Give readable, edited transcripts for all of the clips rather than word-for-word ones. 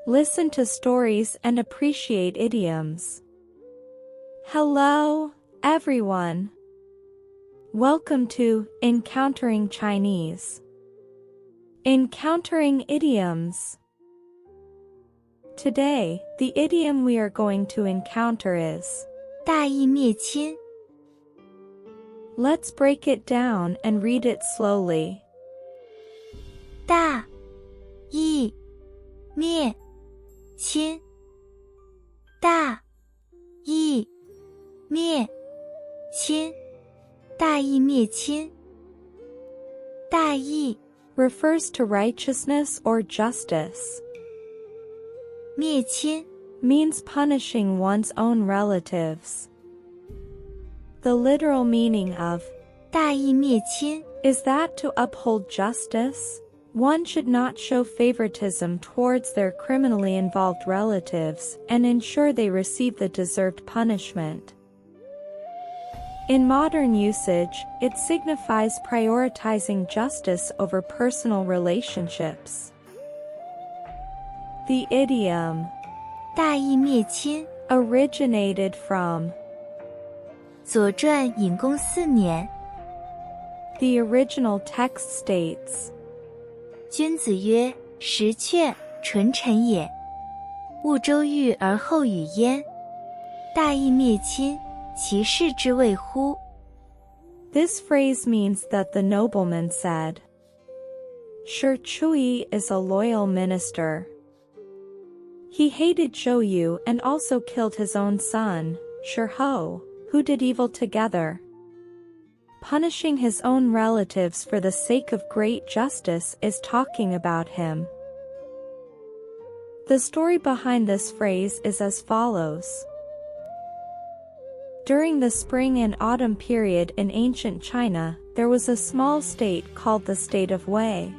Listen to stories and appreciate idioms. Hello, everyone. Welcome to Encountering Chinese. Encountering idioms. Today, the idiom we are going to encounter is 大义灭亲. Let's break it down and read it slowly. 大义灭亲. 大义灭亲. 大义灭亲. 大义 refers to righteousness or justice. 灭亲 means punishing one's own relatives. The literal meaning of 大义灭亲 is that to uphold justice, one should not show favoritism towards their criminally involved relatives and ensure they receive the deserved punishment. In modern usage, it signifies prioritizing justice over personal relationships. The idiom 大义灭亲 originated from 左传隐公4年. The original text states, 君子曰：实确，纯臣也。勿周遇而后语焉。大义灭亲，其事之谓乎？ This phrase means that the nobleman said, Shi Chui is a loyal minister. He hated Zhou Yu and also killed his own son, Shi Ho, who did evil together. Punishing his own relatives for the sake of great justice is talking about him. The story behind this phrase is as follows. During the spring and autumn period in ancient China, there was a small state called the state of Wei.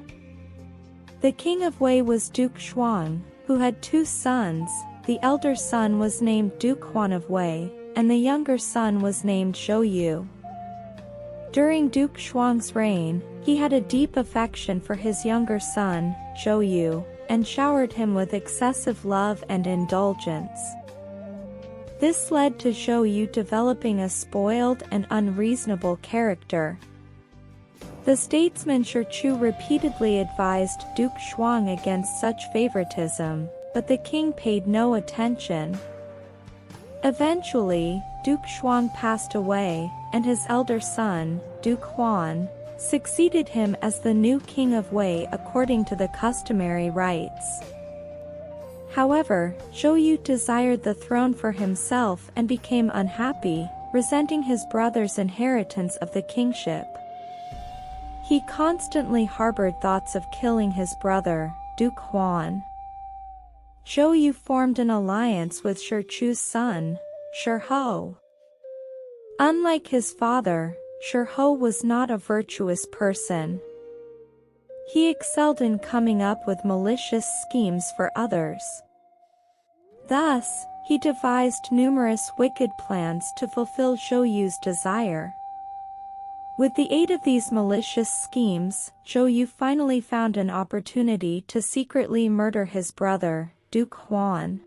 The king of Wei was Duke Shuang, who had 2 sons. The elder son was named Duke Huan of Wei, and the younger son was named Zhou Yu. During Duke Shuang's reign, he had a deep affection for his younger son, Zhou Yu, and showered him with excessive love and indulgence. This led to Zhou Yu developing a spoiled and unreasonable character. The statesman Shi Chu repeatedly advised Duke Shuang against such favoritism, but the king paid no attention. Eventually, Duke Shuang passed away, and his elder son, Duke Huan, succeeded him as the new king of Wei according to the customary rites. However, Zhou Yu desired the throne for himself and became unhappy, resenting his brother's inheritance of the kingship. He constantly harbored thoughts of killing his brother, Duke Huan. Zhou Yu formed an alliance with Shi Chu's son, Shi Ho. Unlike his father, Shi Ho was not a virtuous person. He excelled in coming up with malicious schemes for others. Thus, he devised numerous wicked plans to fulfill Zhou Yu's desire. With the aid of these malicious schemes, Zhou Yu finally found an opportunity to secretly murder his brother, Duke Huan.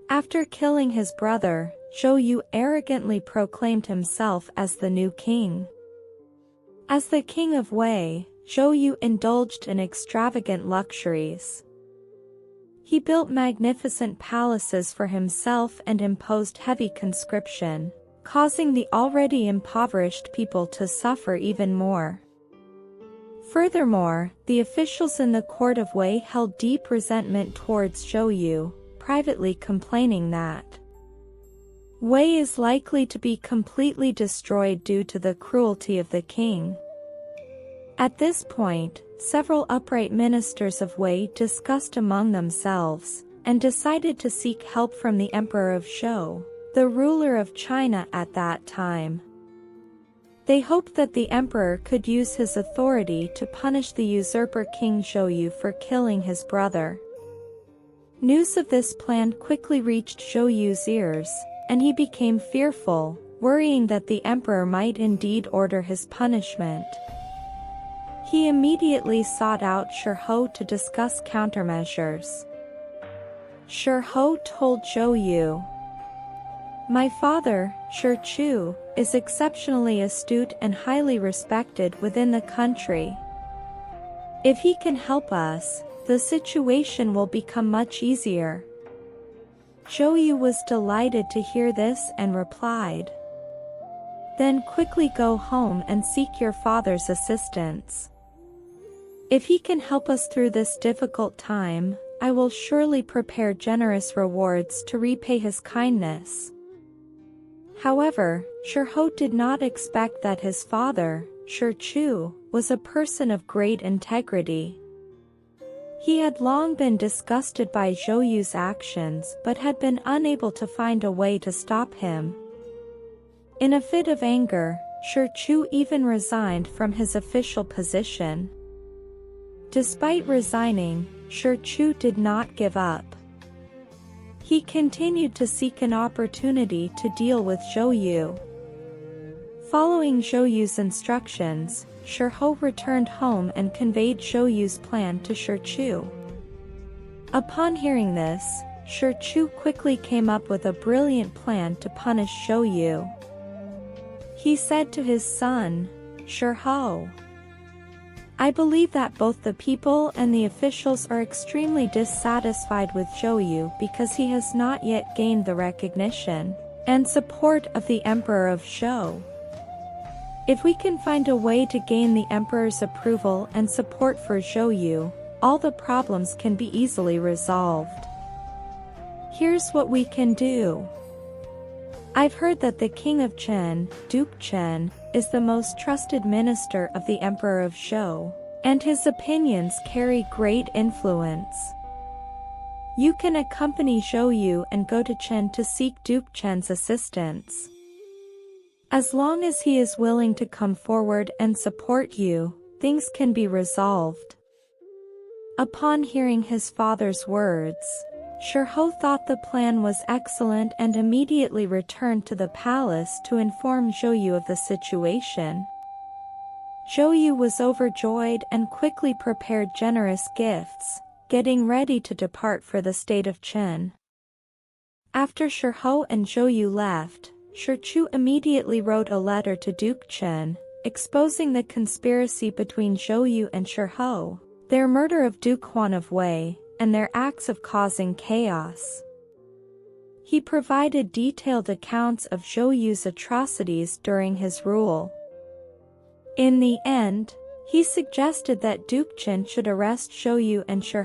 After killing his brother, Zhou Yu arrogantly proclaimed himself as the new king. As the king of Wei, Zhou Yu indulged in extravagant luxuries. He built magnificent palaces for himself and imposed heavy conscription, causing the already impoverished people to suffer even more. Furthermore, the officials in the court of Wei held deep resentment towards Zhou Yu, privately complaining that Wei is likely to be completely destroyed due to the cruelty of the king. At this point, several upright ministers of Wei discussed among themselves, and decided to seek help from the Emperor of Zhou, the ruler of China at that time. They hoped that the emperor could use his authority to punish the usurper King Zhou Yu for killing his brother. News of this plan quickly reached Zhou Yu's ears, and he became fearful, worrying that the emperor might indeed order his punishment. He immediately sought out Shi Ho to discuss countermeasures. Shi told Zhou Yu, "My father, Shi is exceptionally astute and highly respected within the country. If he can help us, the situation will become much easier." Zhou Yu was delighted to hear this and replied, "Then quickly go home and seek your father's assistance. If he can help us through this difficult time, I will surely prepare generous rewards to repay his kindness." However, Shi did not expect that his father, Shi was a person of great integrity. He had long been disgusted by Zhou Yu's actions but had been unable to find a way to stop him. In a fit of anger, Shi even resigned from his official position. Despite resigning, Shi did not give up. He continued to seek an opportunity to deal with Zhou Yu. Following Zhou Yu's instructions, Shi returned home and conveyed Zhou Yu's plan to Shi. Upon hearing this, Shi quickly came up with a brilliant plan to punish Zhou Yu. He said to his son, "Shi, I believe that both the people and the officials are extremely dissatisfied with Zhou Yu because he has not yet gained the recognition and support of the Emperor of Zhou. If we can find a way to gain the Emperor's approval and support for Zhou Yu, all the problems can be easily resolved. Here's what we can do. I've heard that the King of Chen, Duke Chen, is the most trusted minister of the Emperor of Zhou, and his opinions carry great influence. You can accompany Zhou Yu and go to Chen to seek Duke Chen's assistance. As long as he is willing to come forward and support you, things can be resolved." Upon hearing his father's words, Shi thought the plan was excellent and immediately returned to the palace to inform Zhou Yu of the situation. Zhou Yu was overjoyed and quickly prepared generous gifts, getting ready to depart for the state of Chen. After Shi and Zhou Yu left, Shi immediately wrote a letter to Duke Chen, exposing the conspiracy between Zhou Yu and Shi, their murder of Duke Huan of Wei, and their acts of causing chaos. He provided detailed accounts of Zhou Yu's atrocities during his rule. In the end, he suggested that Duke Chen should arrest Zhou Yu and Shi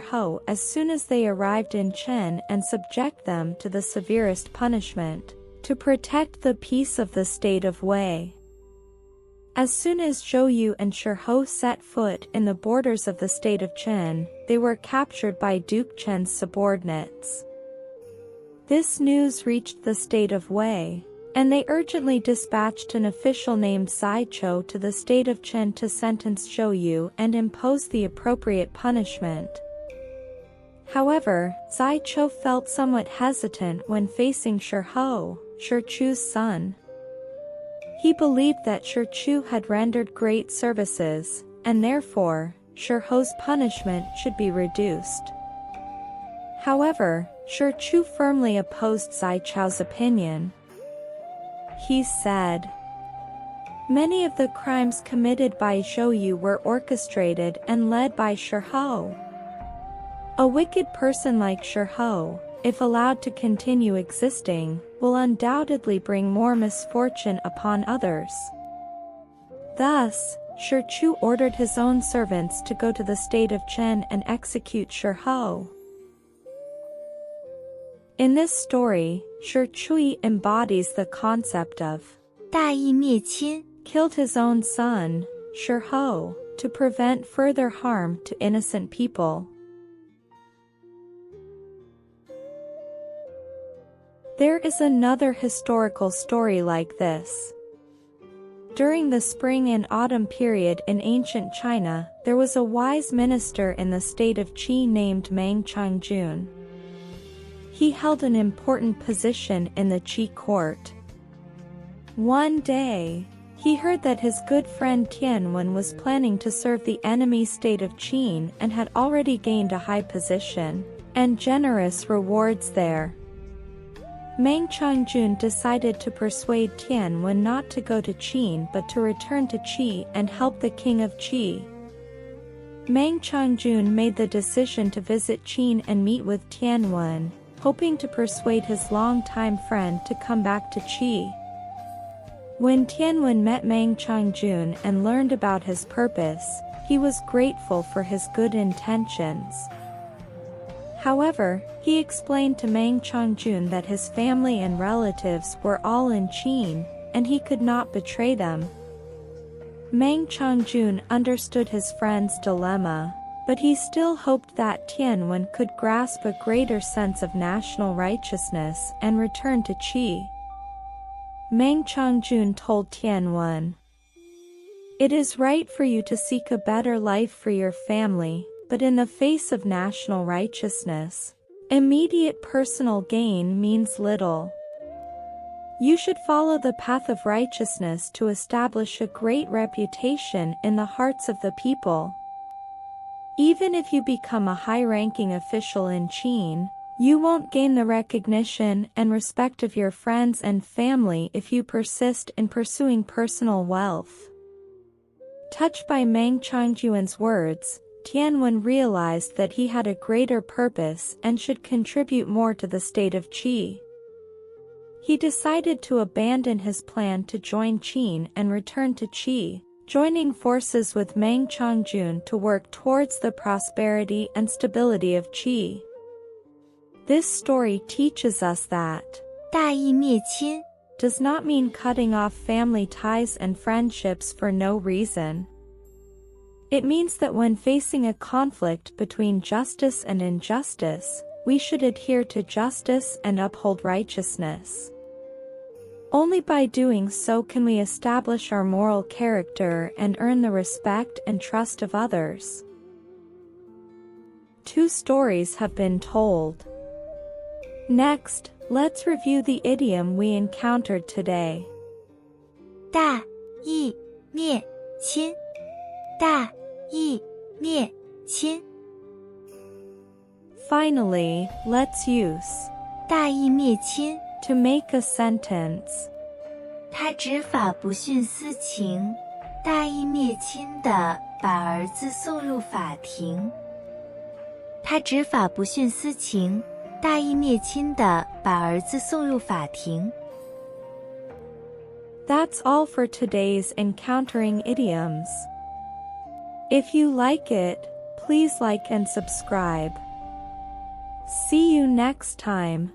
as soon as they arrived in Chen and subject them to the severest punishment, to protect the peace of the state of Wei. As soon as Zhou Yu and Shi set foot in the borders of the state of Chen, they were captured by Duke Chen's subordinates. This news reached the state of Wei, and they urgently dispatched an official named Zai Chou to the state of Chen to sentence Zhou Yu and impose the appropriate punishment. However, Zai Chou felt somewhat hesitant when facing Shi, son. He believed that Shi had rendered great services, and therefore, Shi's punishment should be reduced. However, Shi firmly opposed Zai Chou's opinion. He said, "Many of the crimes committed by Zhou Yu were orchestrated and led by Shi. A wicked person like Shi, if allowed to continue existing, will undoubtedly bring more misfortune upon others." Thus, Shi ordered his own servants to go to the state of Chen and execute Shi. In this story, Shi embodies the concept of 大义灭亲, killed his own son, Shi, to prevent further harm to innocent people. There is another historical story like this. During the spring and autumn period in ancient China, there was a wise minister in the state of Qi named Mang Changjun. He held an important position in the Qi court. One day, he heard that his good friend Tianwen was planning to serve the enemy state of Qin and had already gained a high position. and generous rewards there. Meng Changjun decided to persuade Tianwen not to go to Qin but to return to Qi and help the king of Qi. Meng Changjun made the decision to visit Qin and meet with Tianwen, hoping to persuade his longtime friend to come back to Qi. When Tianwen met Meng Changjun and learned about his purpose, he was grateful for his good intentions. However, he explained to Meng Changjun that his family and relatives were all in Qin, and he could not betray them. Meng Changjun understood his friend's dilemma, but he still hoped that Tianwen could grasp a greater sense of national righteousness and return to Qi. Meng Changjun told Tianwen, "It is right for you to seek a better life for your family, but in the face of national righteousness, immediate personal gain means little. You should follow the path of righteousness to establish a great reputation in the hearts of the people. Even if you become a high-ranking official in Qin, you won't gain the recognition and respect of your friends and family if you persist in pursuing personal wealth." Touched by Meng Changjun's words, Tianwen realized that he had a greater purpose and should contribute more to the state of Qi. He decided to abandon his plan to join Qin and return to Qi, joining forces with Meng Changjun to work towards the prosperity and stability of Qi. This story teaches us that 大义灭亲 does not mean cutting off family ties and friendships for no reason. It means that when facing a conflict between justice and injustice, we should adhere to justice and uphold righteousness. Only by doing so can we establish our moral character and earn the respect and trust of others. 2 stories have been told. Next, let's review the idiom we encountered today. 大义灭亲大义灭亲 Finally, let's use 大义灭亲 to make a sentence. 他执法不徇私情大义灭亲地把儿子送入法庭他执法不徇私情大义灭亲地把儿子送入法庭 That's all for today's Encountering Idioms. If you like it, please like and subscribe. See you next time.